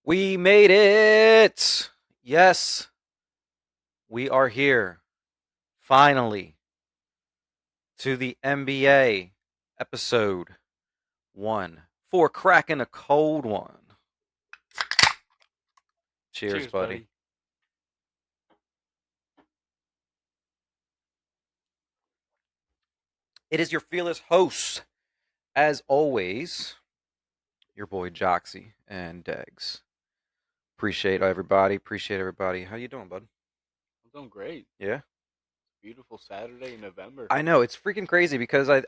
We made it! Yes, we are here. Finally, to the NBA episode 1 for cracking a cold one. Cheers, Cheers, buddy. buddy. It is your fearless host, as always, your boy Joxy and Degz. Appreciate everybody. Appreciate everybody. How you doing, bud? I'm doing great. Yeah. Beautiful Saturday in November. I know it's freaking crazy because we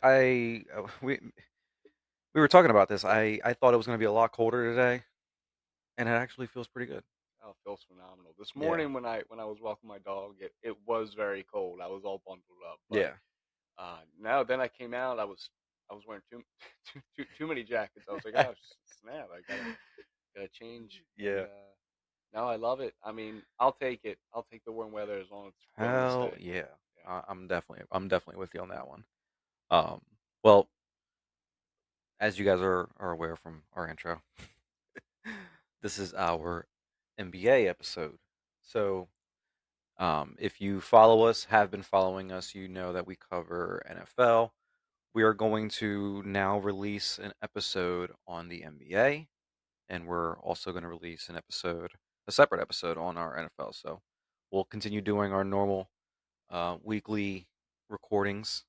were talking about this. I thought it was going to be a lot colder today, and it actually feels pretty good. Oh, it feels phenomenal. This Yeah. morning when I was walking my dog, it was very cold. I was all bundled up, but Yeah. now then I came out. I was wearing too many jackets. I was like, oh snap! I gotta change. And Yeah. now I love it. I mean, I'll take it. I'll take the warm weather as long as it's willing to Hell stay. yeah. Yeah. I'm definitely with you on that one. Um, well, as you guys are aware from our intro, this is our NBA episode. So, if you follow us, have been following us, you know that we cover NFL. We are going to now release an episode on the NBA, and we're also going to release a separate episode on our NFL. So, we'll continue doing our normal weekly recordings.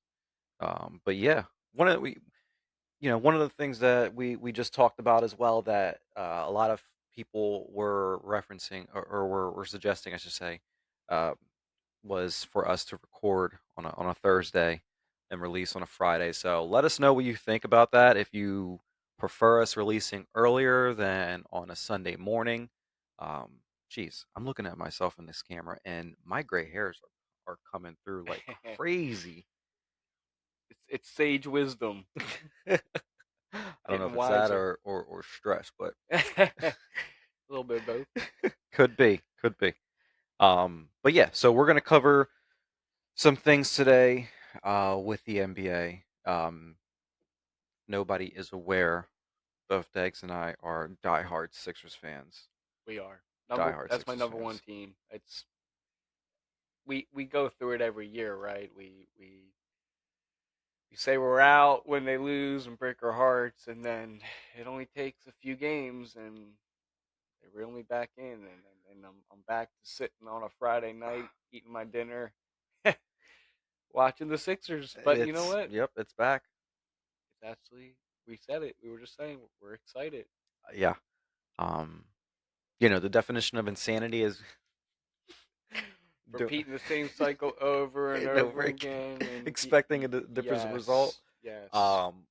But yeah, one of the things that we just talked about as well that a lot of people were referencing or were suggesting, I should say, uh, was for us to record on a Thursday and release on a Friday. So let us know what you think about that. If you prefer us releasing earlier than on a Sunday morning, um, geez, I'm looking at myself in this camera and my gray hairs are coming through like crazy. It's sage wisdom, I don't know getting if it's that wiser. or stress, but A little bit of both. could be. But yeah, so we're gonna cover some things today with the NBA. Nobody is aware of Deggs and I are diehard Sixers fans. We are number. Diehard That's my Sixers number one fans. team. It's we go through it every year, right? We say we're out when they lose and break our hearts, and then it only takes a few games, and they reel me back in, and I'm back to sitting on a Friday night eating my dinner, watching the Sixers. But you know It's what? yep, it's back. It's actually we said it. We were just saying we're excited. Yeah. Um, the definition of insanity is do, Repeating the same cycle over and over over again, and expecting a different result. yes, yes. Um,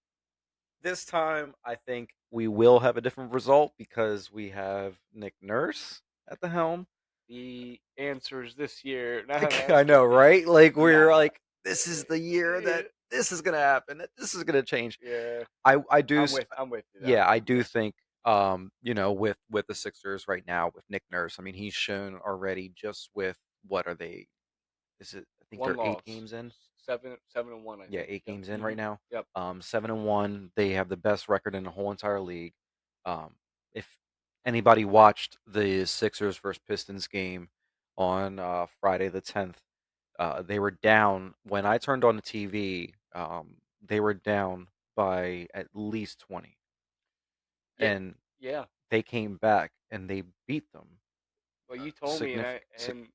this time, I think we will have a different result because we have Nick Nurse at the helm. The answers this year. No. I know, right? Like we're Nah. like, this is the year that this is gonna happen. That this is gonna change. Yeah, I do, I'm with you though. yeah, I do think, with the Sixers right now with Nick Nurse. I mean, he's shown already just with what are they? Is it? I think One they're eight loss, games in. 7-1, I Yeah, think. eight Yep. games in right now. Yep. 7-1. They have the best record in the whole entire league. If anybody watched the Sixers versus Pistons game on Friday the 10th, they were down when I turned on the TV. They were down by at least 20, Yeah. and Yeah. they came back and they beat them. Well, you told me, and I Significant. and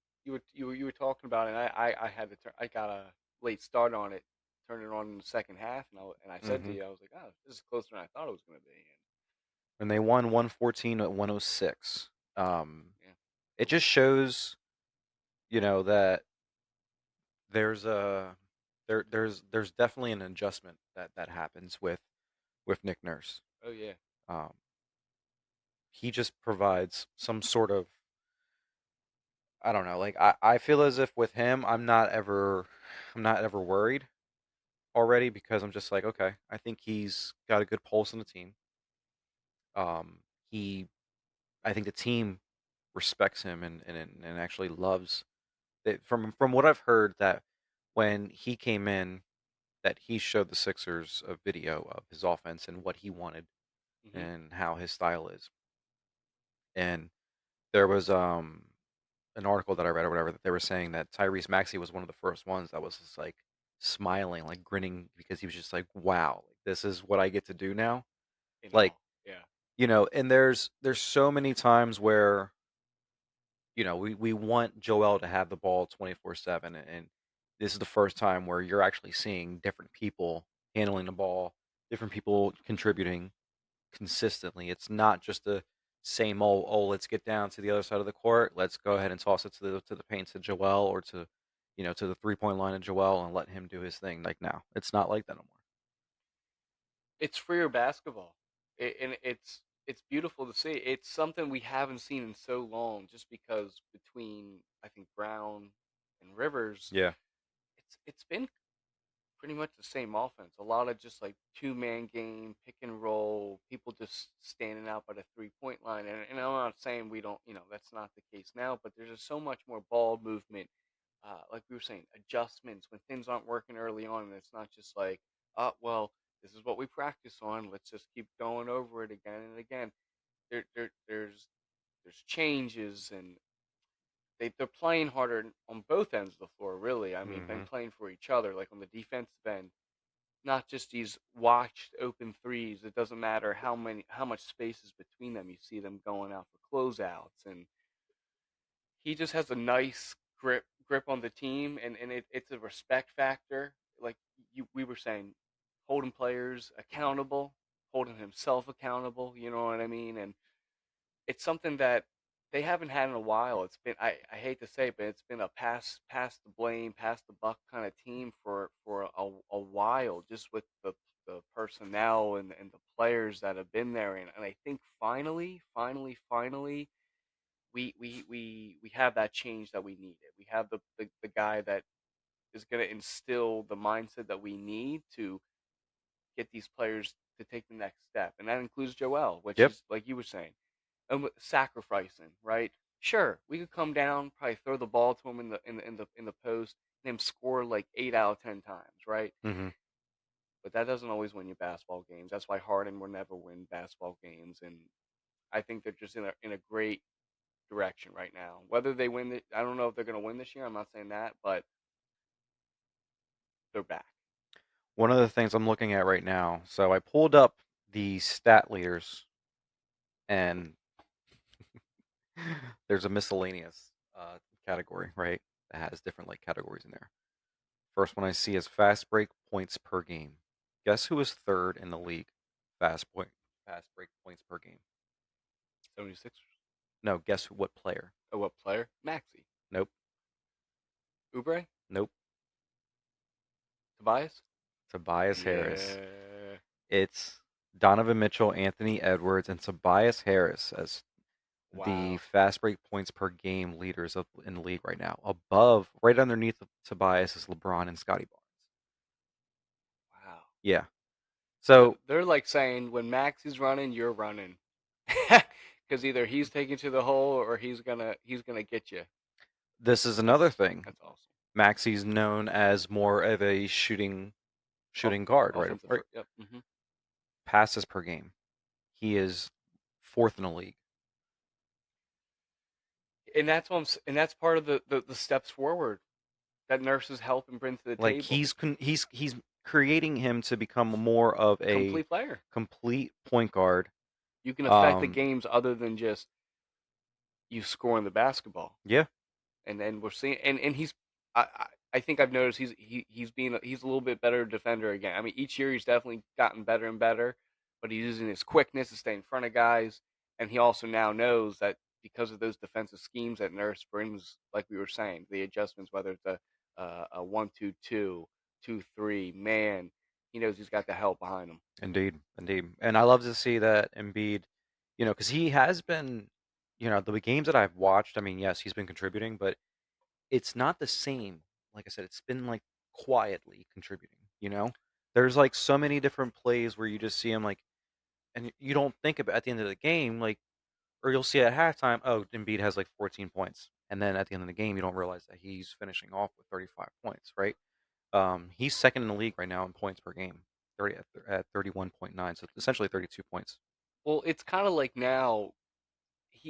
you were talking about it. And I had to I got a late start on it, turned it on in the second half, and I said to Hmm. you, I was like, oh, this is closer than I thought it was going to be. And they won 114 at 106. And yeah, It just shows, that there's a there's definitely an adjustment that happens with Nick Nurse. oh yeah, Um, he just provides some sort of, I don't know, like I feel as if with him I'm not ever worried already because I'm just like, okay, I think he's got a good pulse on the team. Um, he I think the team respects him and actually loves it. From what I've heard, that when he came in, that he showed the Sixers a video of his offense and what he wanted hmm and how his style is. and there was an article that I read or whatever that they were saying that Tyrese Maxey was one of the first ones that was just like smiling, like grinning because he was just like, "Wow, like, this is what I get to do now." in Like, all. Yeah. and there's so many times where we want Joel to have the ball 24/7, and this is the first time where you're actually seeing different people handling the ball, different people contributing consistently. It's not just the same old, "Oh, let's get down to the other side of the court. Let's go ahead and toss it to the paint to Joel or to the three-point line of Joel and let him do his thing." Like, now, it's not like that no more. It's freer basketball, and it's beautiful to see. It's something we haven't seen in so long, just because between I think Brown and Rivers, Yeah. it's been pretty much the same offense. A lot of just like two-man game, pick and roll, people just standing out by the 3-point line. And I'm not saying we don't, that's not the case now, but there's just so much more ball movement. Like we were saying, adjustments when things aren't working early on, and it's not just like, well, this is what we practice on. Let's just keep going over it again and again. There's changes, and they're playing harder on both ends of the floor. Really, I mean, been Mhm. playing for each other. Like on the defensive end, not just these watched open threes. It doesn't matter how much space is between them. You see them going out for closeouts, and he just has a nice grip on the team, and it's a respect factor. Like we were saying, holding players accountable, holding himself accountable. You know what I mean? And it's something that they haven't had in a while. It's been I hate to say it, but it's been a pass the blame, pass the buck kind of team for a while, just with the personnel and the players that have been there. And I think finally, we have that change that we needed. We have the guy that is going to instill the mindset that we need to get these players to take the next step, and that includes Joel, which Yep. is like you were saying, sacrificing, right? Sure, we could come down, probably throw the ball to him in the post, and him score like 8 out of 10 times, right? Mhm. But that doesn't always win you basketball games. That's why Harden will never win basketball games, and I think they're just in a great direction right now. Whether they win, I don't know if they're going to win this year. I'm not saying that, but they're back. One of the things I'm looking at right now, so I pulled up the stat leaders, and there's a miscellaneous category, right? That has different like categories in there. First one I see is fast break points per game. Guess who is third in the league? Fast break points per game. 76ers. No, guess what player? Oh, what player? Maxi. Nope. Oubre. Nope. Tobias. Tobias Harris. Yeah. It's Donovan Mitchell, Anthony Edwards, and Tobias Harris as the Wow. fast break points per game leaders in the league right now. Above, right underneath of Tobias is LeBron and Scotty Barnes. Wow. Yeah. So They're like saying when Max is running, you're running, because either he's taking to the hole or he's gonna get you. this is another That's thing. that's awesome. Maxi's known as more of a shooting Off, shooting guard, right? offensive. Right. Yep. Passes per game. He is fourth in the league. And that's part of the steps forward that nurses help and bring to the Like table. he's creating him to become more of a Complete player. complete point guard. You can affect the Um, games other than just you scoring the basketball. yeah, And we're seeing and he's I think I've noticed he's a little bit better defender again. I mean, each year he's definitely gotten better and better, but he's using his quickness to stay in front of guys, and he also now knows that because of those defensive schemes that Nurse brings, like we were saying, the adjustments, whether it's a 1-2-2, 2-3 man, he knows he's got the help behind him. indeed, indeed. And I love to see that Embiid, because he has been, the games that I've watched. I mean, yes, he's been contributing, but it's not the same. Like I said, it's been like quietly contributing. There's like so many different plays where you just see him like, and you don't think about at the end of the game, like, or you'll see at halftime, oh, Embiid has like 14 points, and then at the end of the game, you don't realize that he's finishing off with 35 points, right? He's second in the league right now in points per game, 31.9, so essentially 32 points. Well, it's kind of like now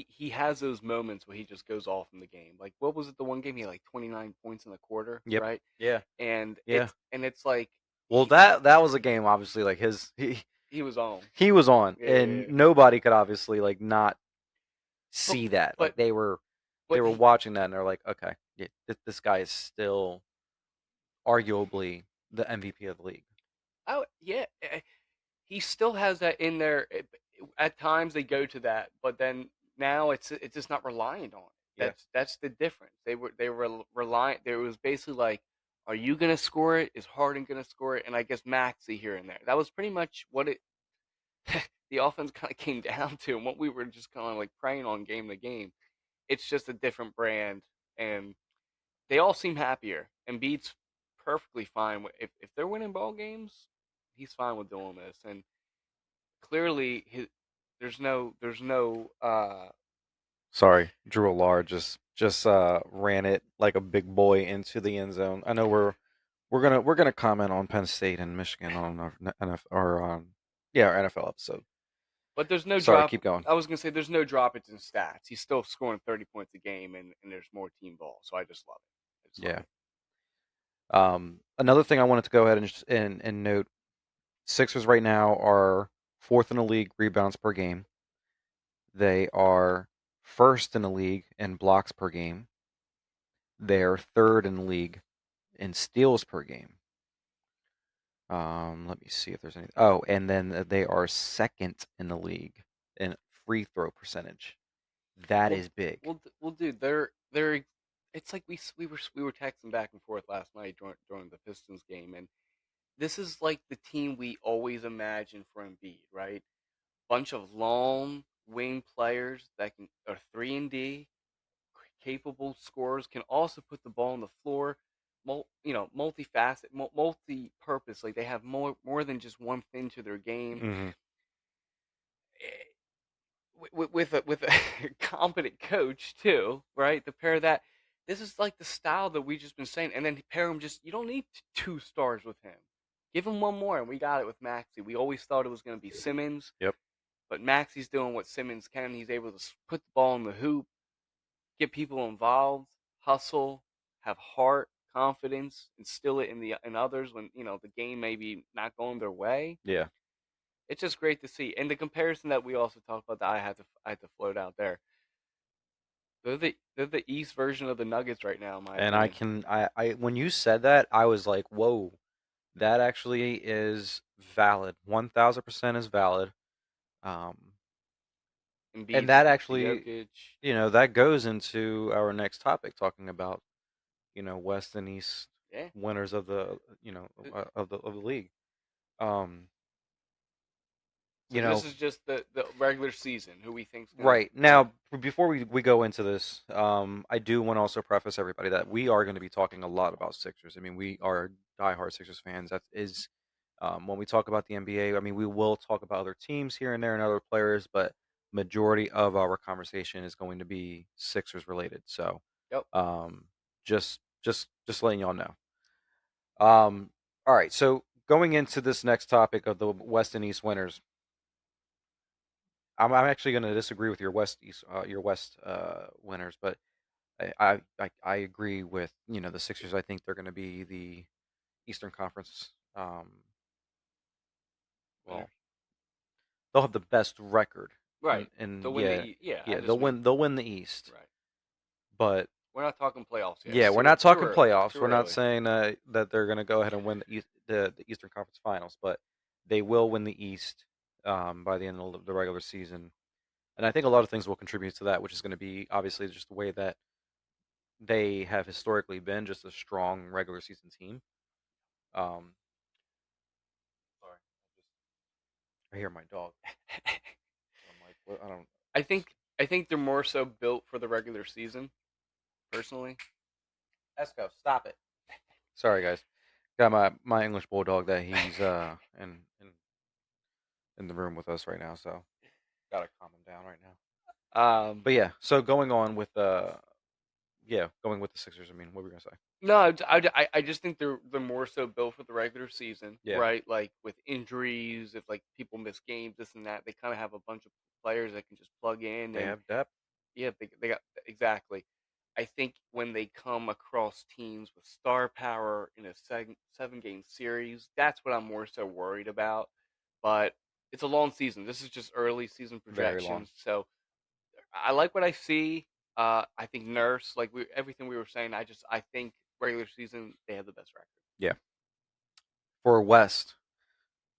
he has those moments where he just goes off in the game. Like what was it? The one game he had like 29 points in the quarter, Yep. right? Yeah. And Yeah. it's like Well, that was a game. Obviously, like he was on. he was on, Yeah, yeah, and yeah. nobody could obviously like not But see that. but Like they but were watching that, and they're like, okay, yeah, this guy is still arguably the MVP of the league. oh yeah, he still has that in there. At times they go to that, but then now it's just not reliant on it. Yeah. That's the difference. They were reliant. There was basically like, are you gonna score it? Is Harden gonna score it? And I guess Maxey here and there. That was pretty much what it the offense kind of came down to, and what we were just kind of like preying on game to game. It's just a different brand, and they all seem happier. And Beats perfectly fine if they're winning ball games. He's fine with doing this, and clearly there's no. Sorry, Drew Alar just ran it like a big boy into the end zone. I know we're gonna comment on Penn State and Michigan on our NFL or yeah, our NFL episode. But there's no Sorry, drop. keep going. I was gonna say there's no droppage in stats. He's still scoring 30 points a game, and there's more team ball. So I just love it. I just love Yeah. it. Another thing I wanted to go ahead and and note: Sixers right now are fourth in the league rebounds per game. They are first in the league in blocks per game. They are third in the league in steals per game. Let me see if there's any. Oh, and then they are second in the league in free throw percentage. That Well, is big. dude, they're. It's like we were texting back and forth last night during the Pistons game, and this is like the team we always imagined for Embiid, right? Bunch of long wing players that can are 3 and D, capable scorers, can also put the ball on the floor, multifaceted, multi-purpose. Like they have more than just one thing to their game. Hmm. Eh, with a competent coach too, right? To pair that, this is like the style that we just been saying, and then pair him. Just you don't need 2 stars with him. Give him one more, and we got it with Maxey. We always thought it was going to be Simmons, Yep. but Maxey's doing what Simmons can. He's able to put the ball in the hoop, get people involved, hustle, have heart, confidence, instill it in others when the game may be not going their way. Yeah. It's just great to see. And the comparison that we also talked about that I had to float out there. They're the East version of the Nuggets right now, in my And I opinion. can I when you said that, I was like, whoa, that actually is valid. 1,000% is valid. Um, and Embiid that to actually, Jokic. that goes into our next topic, talking about, West and East Yeah. winners of the, of the league. Um, So you this know, is just the regular season. Who we think's gonna right win? now, before we go into this, I do want to also preface everybody that we are going to be talking a lot about Sixers. I mean, we are diehard Sixers fans. That is, when we talk about the NBA. I mean, we will talk about other teams here and there and other players, but majority of our conversation is going to be Sixers related. So, Yep. um, just letting y'all know. Um, all right. So going into this next topic of the West and East winners, I'm actually going to disagree with your West winners, but I agree with the Sixers. I think they're going to be the Eastern Conference. Winners. Well, they'll have the best record, Right. and They'll win the yeah, East. Yeah. I yeah, just meant they'll win the East. right. But We're not talking playoffs yet. yeah, It's we're too not too talking early. playoffs. Too We're not early. saying that they're going to go ahead and win the Eastern Conference Finals, but they will win the East by the end of the regular season. And I think a lot of things will contribute to that, which is going to be obviously just the way that they have historically been, just a strong regular season team. Um, Sorry, I hear my dog. I'm like, what? I don't. I think I think they're more so built for the regular season, personally. Esco, stop it. Sorry, guys. Got my English bulldog that he's in the room with us right now, so gotta calm him down right now. um, But yeah, so going on with going with the Sixers. I mean, what were we gonna say? no, I just think they're more so built for the regular season, Yeah, right? Like with injuries, if like people miss games, this and that, they kind of have a bunch of players that can just plug in they and have depth. Yeah, they got exactly. I think when they come across teams with star power in a 7 game series, that's what I'm more so worried about. But it's a long season. This is just early season Very long. projections, so I like what I see. I think Nurse, like everything we were saying, I think regular season they have the best record. Yeah. For West,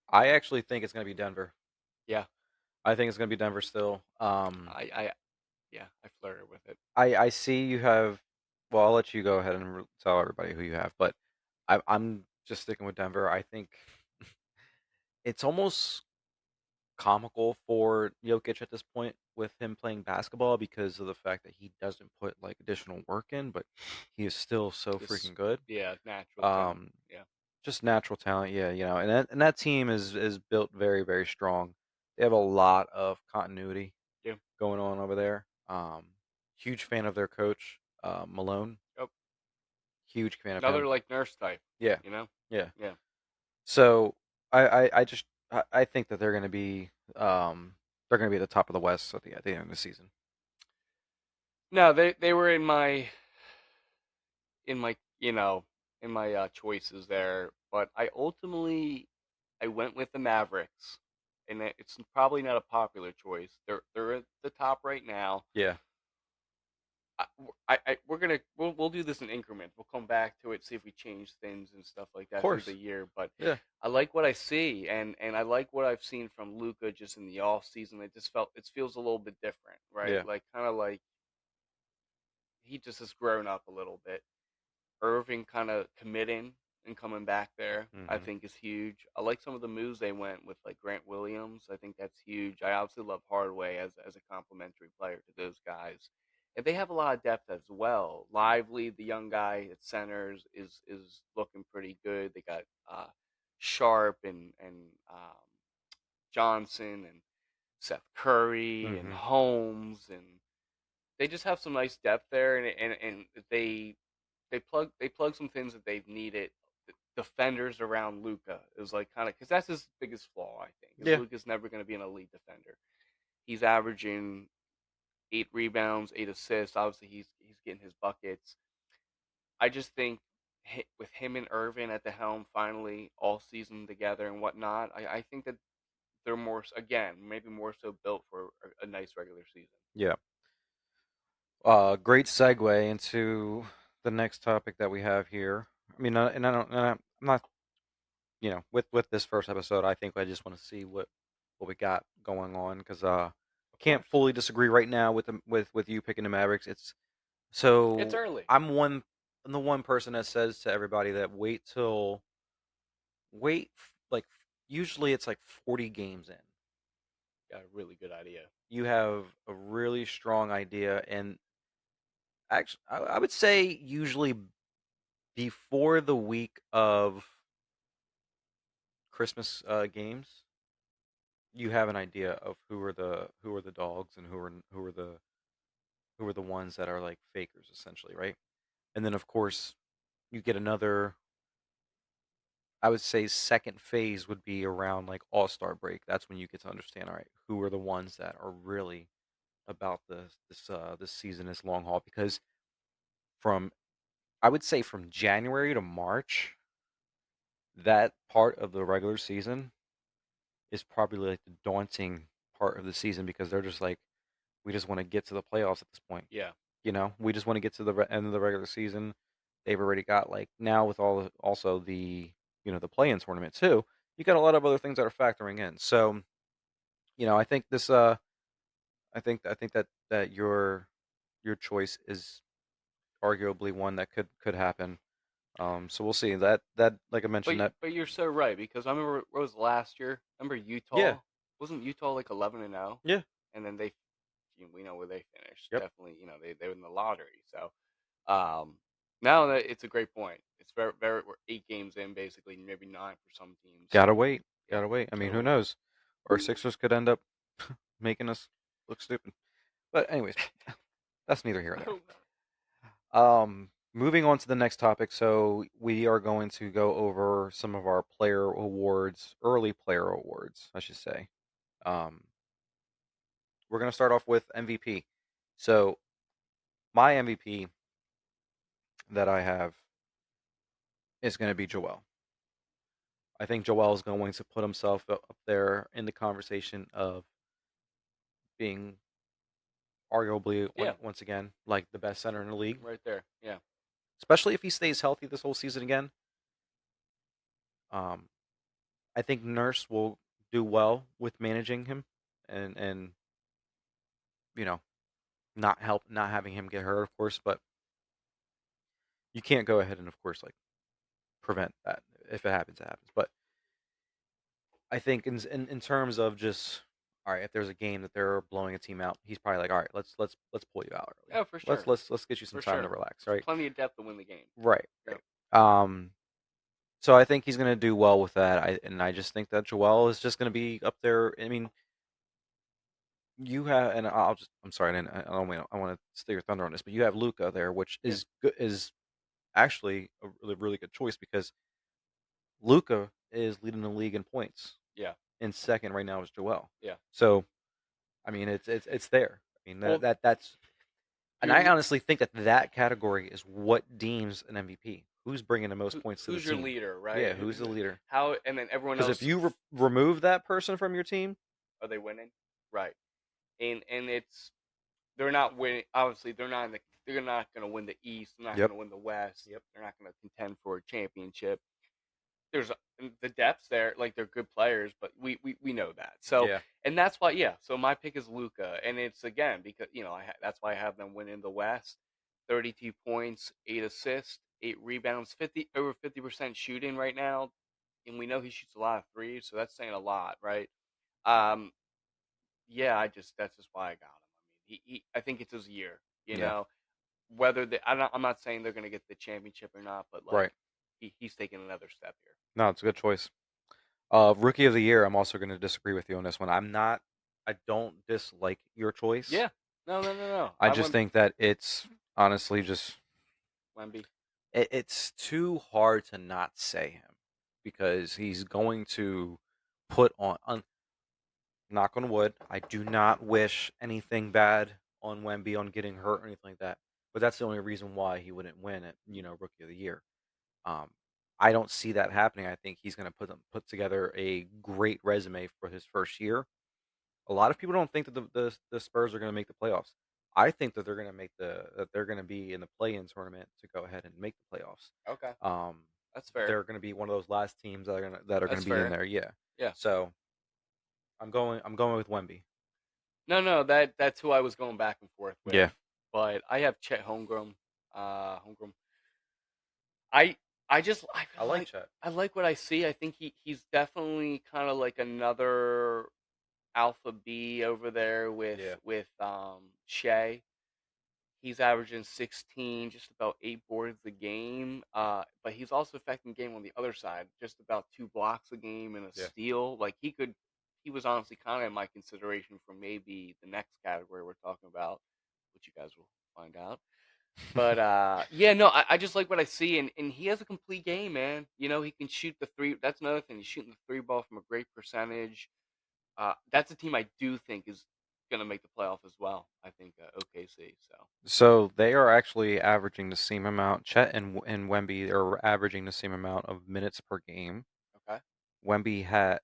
I actually think it's going to be Denver. Yeah, I think it's going to be Denver still. I yeah, I flirted with it. I see you have. Well, I'll let you go ahead and tell everybody who you have, but I'm just sticking with Denver. I think it's almost comical for Jokic at this point with him playing basketball because of the fact that he doesn't put like additional work in, but he is still so This, freaking good. yeah, natural talent. Um, Yeah, just natural talent, yeah, and that team is built very very strong. They have a lot of continuity yeah. going on over there. Huge fan of their coach, Malone. Oh, Huge fan of him. another like Nurse type. Yeah, You know. yeah. Yeah. So I just I think that they're gonna be at the top of the West at the end of the season. No, they were in my in my choices there, but I went with the Mavericks, and it's probably not a popular choice. They're at the top right now. Yeah, We'll do this in increments. We'll come back to it, see if we change things and stuff like of that through the course. year. But Yeah, I like what I see, and I like what I've seen from Luca just in the off season. It feels a little bit different, right? yeah. Like kind of like he just has grown up a little bit. Irving kind of committing and coming back there, I Hmm. think is huge. I like some of the moves they went with, like Grant Williams. I think that's huge. I obviously love Hardaway as a complementary player to those guys, and they have a lot of depth as well. Lively, the young guy at centers, is looking pretty good. They got Sharp and Johnson and Seth Curry and Hmm. Holmes, and they just have some nice depth there, and they plug some things that they've needed. Defenders around Luca is like kind of because that's his biggest flaw. I think is Yeah, Luca's never going to be an elite defender. He's averaging 8 rebounds, 8 assists. Obviously, he's getting his buckets. I just think with him and Irvin at the helm, finally all season together and whatnot, I think that they're more again maybe more so built for a nice regular season. yeah. Great segue into the next topic that we have here. I mean, and I don't, and I'm not, with this first episode, I think I just want to see what we got going on because Of can't course, fully disagree right now with with you picking the Mavericks. It's it's so early. I'm the one person that says to everybody that like usually it's like 40 games in. Got a really good idea. You have a really strong idea, and actually, I would say usually before the week of Christmas games, you have an idea of who are the dogs and who are the ones that are like fakers essentially, right? And then of course you get another. I would say second phase would be around like All Star break. That's when you get to understand, all right, who are the ones that are really about this season, this long haul. Because from I would say from January to March, that part of the regular season is probably like the daunting part of the season because they're just like, we just want to get to the playoffs at this point. Yeah. We just want to get to the end of the regular season. They've already got like now with also the the play-in tournament too. You got a lot of other things that are factoring in. So I think this. I think that your choice is arguably one that could happen. So we'll see. That like I mentioned that. But you're so right because I remember what was last year. Remember Yeah. Utah? Wasn't Utah like 11-0? Yeah. And then we know where they finished. Yep. Definitely, they were in the lottery. So um, now that it's a great point. It's we're 8 games in basically, maybe nine for some teams. Gotta wait. Yeah. Gotta wait. I mean, who So knows? Our Sixers could end up making us look stupid. But anyways, that's neither here I nor hope not. there. Moving on to the next topic. So we are going to go over some of our player awards, early player awards, I should say. Um, we're going to start off with MVP. So my MVP that I have is going to be Joel. I think Joel is going to put himself up there in the conversation of being arguably Yeah, once again like the best center in the league, right there. Yeah. especially if he stays healthy this whole season again. Um, I think Nurse will do well with managing him and you know not having him get hurt, of course, but you can't go ahead and of course like prevent that. If it happens, it happens. But I think in terms of just all right, if there's a game that they're blowing a team out, he's probably like, all right, let's pull you out early. Yeah, for sure. Let's get you some For time to sure. relax, There's right? plenty of depth to win the game. Right, Yep. right. So I think he's gonna do well with that. I just think that Joel is just gonna be up there. I mean, you have, and I'm sorry, I want to steal your thunder on this, but you have Luca there, which Yeah. is good, is actually a really good choice because Luca is leading the league in points, Yeah. and second right now is Joel. Yeah. So I mean, it's there. I mean Well, that's, and your I honestly think that that category is what deems an MVP. Who's bringing the most points to the who's your team? leader, Yeah, right? who's the leader? How and then everyone Because if else you remove that person from your team, are they winning? Right. And it's they're not winning. Obviously, they're not going to win the East. They're not yep, going to win the West. yep, They're not going to contend for a championship. There's the depths there, like they're good players, but we know that. So yeah, and that's why, yeah. So my pick is Luca, and it's again because that's why I have them winning the West. 32 points, 8 assists, 8 rebounds, 50% shooting right now, and we know he shoots a lot of threes, so that's saying a lot, right? Um, yeah, that's just why I got him. I mean, I think it's his year. You yeah, know, I'm not saying they're going to get the championship or not, but like right. he's taking another step here. No, it's a good choice. Rookie of the year, I'm also going to disagree with you on this one. I don't dislike your choice. Yeah. No, no, no, no. I I just went think that it's honestly just Wemby. it's too hard to not say him because he's going to put on knock on wood. I do not wish anything bad on Wemby on getting hurt or anything like that. But that's the only reason why he wouldn't win it, Rookie of the Year. Um, I don't see that happening. I think he's going to put together a great resume for his first year. A lot of people don't think that the Spurs are going to make the playoffs. I think that they're going to be in the play-in tournament to go ahead and make the playoffs. Okay, Um, that's fair. they're going to be one of those last teams that are going That's to be in fair. there. Yeah. Yeah. So I'm going with Wemby. No, no, that's who I was going back and forth with. Yeah, But I have Chet Holmgren. Holmgren. I I I feel like like Chet. I like what I see. I think he's definitely kind of like another Alpha B over there Yeah, with Shea. He's averaging 16, just about 8 boards a game. But he's also affecting the game on the other side, just about 2 blocks a game and a yeah. steal. Like he was honestly kind of in my consideration for maybe the next category we're talking about, which you guys will find out. But yeah, no, I just like what I see, and he has a complete game, man. He can shoot the three. That's another thing. He's shooting the three ball from a great percentage. That's a team I do think is gonna make the playoff as well. I think OKC. So So they are actually averaging the same amount. Chet and Wemby are averaging the same amount of minutes per game. okay, Wemby had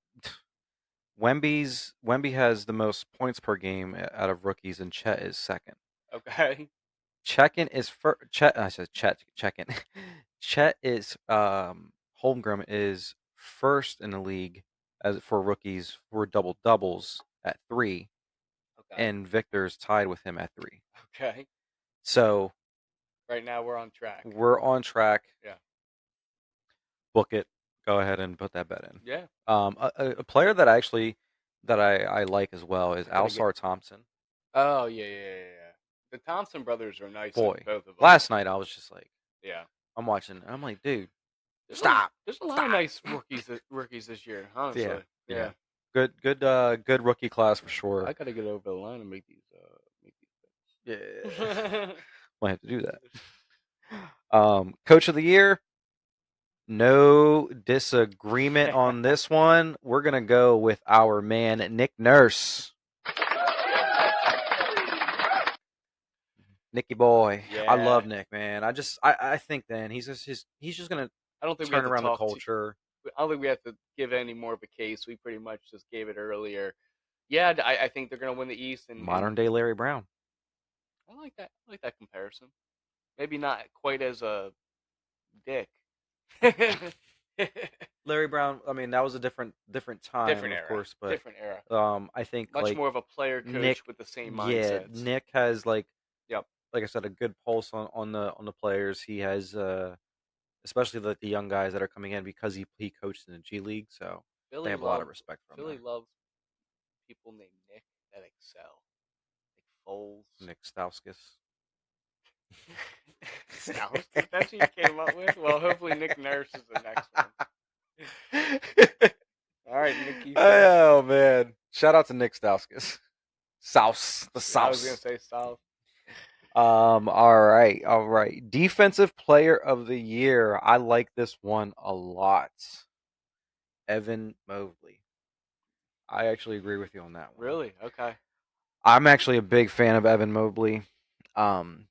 Wemby has the most points per game out of rookies, and Chet is second. okay, Checkin is for Chet. I said Chet. Checkin. Chet is Holmgren is first in the league as for rookies for double doubles at 3, okay, and Victor's tied with him at 3. okay. So Right now we're on track. we're on track. Yeah, Book it. Go ahead and put that bet in. yeah. A player that actually that I like as well is I gotta get. Alsar Thompson. Oh yeah, yeah, yeah, yeah. The Thompson brothers are nice, and Boy, both of them. last night I was just like, Yeah. I'm watching. I'm like, dude, There's a stop, there's a lot of stop. nice rookies this year, Yeah, honestly. yeah. Yeah. Good rookie class for I sure. gotta get over the line and make these Yeah, picks. might have to do that. Coach of the year, no disagreement on this one. We're gonna go with our man Nick Nurse. Nicky boy. I Yeah, love Nick, man. I think then he's just gonna I don't think we have turn to around the talk to. culture. I don't think we have to give any more of a case. We pretty much just gave it earlier. Yeah, I think they're gonna win the East, Modern and day Larry Brown. I like that. I like that comparison. Maybe not quite as a dick. Larry Brown. I mean, that was a different time, Different of era. course, but Different era. I think Much like more of a player Nick. coach with the same Yeah, mindsets. Nick has Yep. like I said, a good pulse on the players. He has especially the young guys that are coming in because he coached in the G League, so they Philly have a lot of loves respect for him Philly there. loves people named Nick that excel. Like Foles. Nick Stauskas. Stauskas? That's what you came up with? Well, hopefully Nick Nurse is the next one. All right, Nicky South. Oh man! Shout out to Nick Stauskas. Souse the I was gonna Souse. say South. All right, all right. Defensive Player of the Year. I like this one a lot. Evan Mobley. I actually agree with you on that one. Really? Okay. I'm actually a big fan of Evan Mobley. Um,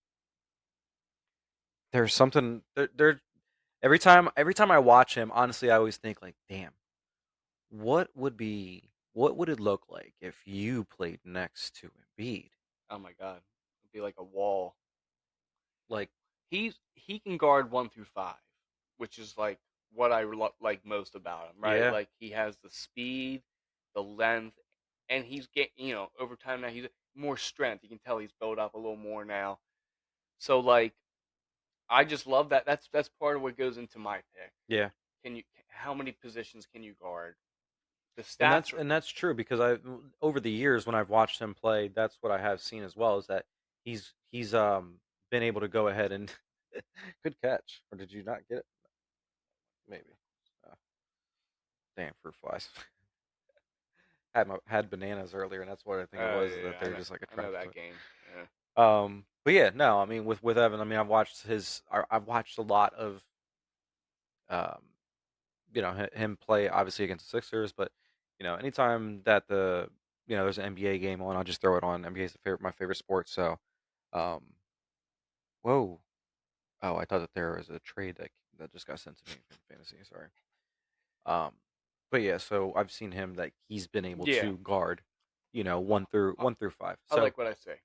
there's something there. Every time I watch him, honestly, I always think like, damn, what would it look like if you played next to Embiid? Oh my God. It'd be like a wall. Like, He can guard 1 through 5, which is like what I like most about him, right? yeah, Like he has the speed, the length, and he's getting over time now he's more strength. You can tell he's built up a little more now. So like I just love that. That's part of what goes into my pick. yeah, Can you how many positions can you guard? The and stats are that's true because I over the years when I've watched him play, that's what I have seen as well is that he's been able to go ahead and good catch, or did you not get it? Maybe. Uh, Damn fruit flies. Had bananas earlier, and that's what I think it was. Is that yeah, they're just like I know attracted to that it. game. Yeah. But yeah, no, I mean with Evan, I mean I've watched a lot of um, him play obviously against the Sixers, but anytime that there's an NBA game on, I'll just throw it on. NBA is my favorite sport, so um, whoa, oh, I thought that there was a trade that just got sent to me in fantasy. Sorry. Um, but yeah, so I've seen him that he's been able Yeah. to guard, Well, one through five. I So like what I say.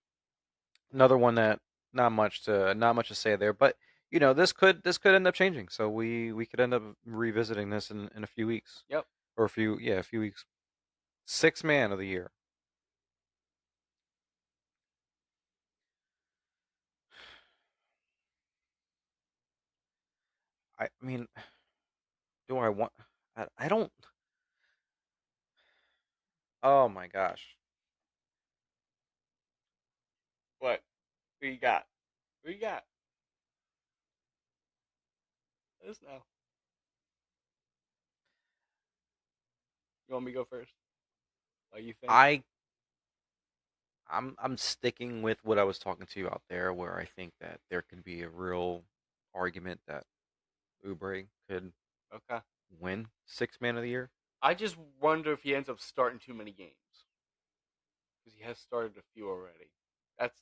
another one that not much to say there, but this could end up changing. So we could end up revisiting this in a few weeks Yep. or a few weeks. Sixth man of the year. I mean, do I want? I don't. Oh my gosh. What? Who you got? Who you got? Let us know. You want me to go first? What you think? I I'm sticking with what I was talking to you out there, where I think that there could be a real argument that Oubre could Okay. win sixth man of the year. I just wonder if he ends up starting too many games because he has started a few already.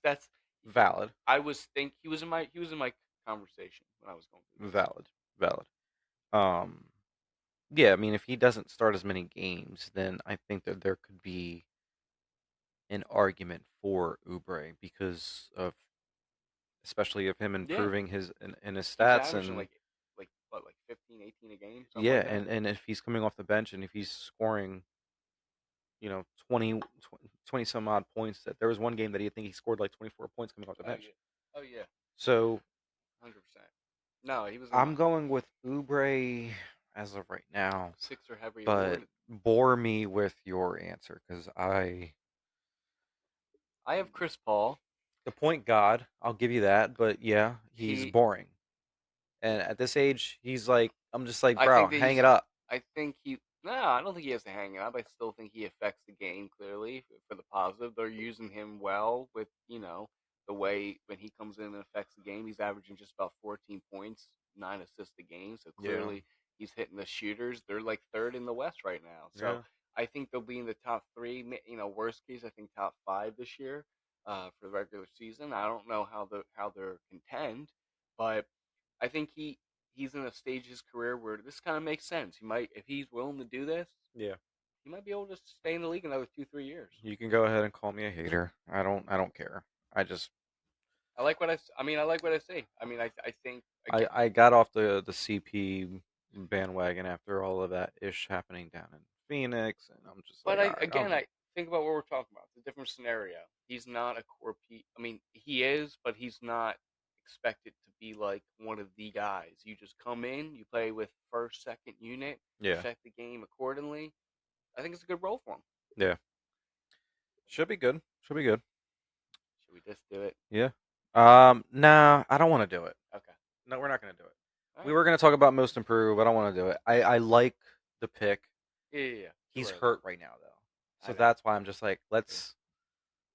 That's. Valid, I was think he was in my conversation when I was going through this. valid, valid. Um, yeah, I mean, if he doesn't start as many games, then I think that there could be an argument for Oubre because of especially of him Yeah, improving in his he's stats averaging and like what, like 15, 18 a game, something yeah, like that. and if he's coming off the bench and if he's scoring, 20 some odd points, that there was one game that he think he scored like 24 points coming off the Oh bench. yeah. Oh yeah. So 100%. No, he was in my I'm going with Oubre as of right now, Sixer heavy but award. bore me with your answer because I have Chris Paul. the point god, I'll give you that, but yeah, he's He boring. And at this age, he's like, I'm just like, I bro, think that hang he's. it up. I think he. No, I don't think he has to hang it up. I still think he affects the game clearly for the positive. They're using him well with the way when he comes in and affects the game. He's averaging just about 14 points, 9 assists a game. So Yeah, clearly he's hitting the shooters. They're like third in the West right now. So yeah. I think they'll be in the top three. Worst case, I think top five this year. for the regular season. I don't know how they're contend, but I think he's in a stage of his career where this kind of makes sense. He might, if he's willing to do this, Yeah. he might be able to stay in the league another 2 3 years. You can go ahead and call me a hater. I don't care. I just I like what I mean. I like what I say. I mean, I think I again, I got off the CP bandwagon after all of that ish happening down in Phoenix, and I'm just but like, all right, I think about what we're talking about. It's a different scenario. He's not a core piece. I mean, he is, but he's not expected to be like one of the guys. You just come in, you play with first, second unit, yeah, affect the game accordingly. I think it's a good role for him. yeah, should be good. Should be good. Should we just do it? Yeah. Nah, I don't want to do it. Okay. No, we're not gonna do it. All We right. were gonna talk about most improved, but I don't want to do it. I like the pick. Yeah, yeah, yeah. Too He's early. hurt right now though, I so know. that's why I'm just like, Yeah. let's.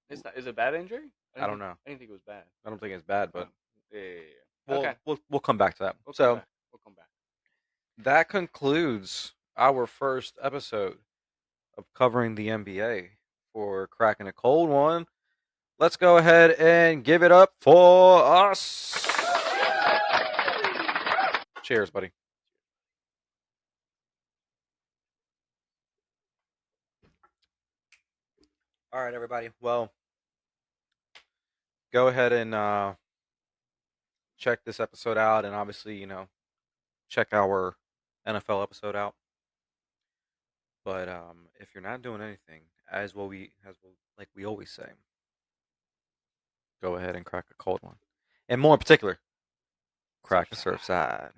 It's not. Is it a bad injury? I don't know. I didn't think it was bad. I don't think it's bad, Oh. but Yeah, yeah, yeah. we'll Okay. we'll we'll come back to that. We'll come So back. We'll come back. that concludes our first episode of covering the NBA for cracking a cold one. Let's go ahead and give it up for us. Cheers, buddy. All right, everybody. Well, go ahead and check this episode out, and obviously, check our NFL episode out. But if you're not doing anything, like we always say, go ahead and crack a cold one, and more in particular, crack a Surfside. surf side.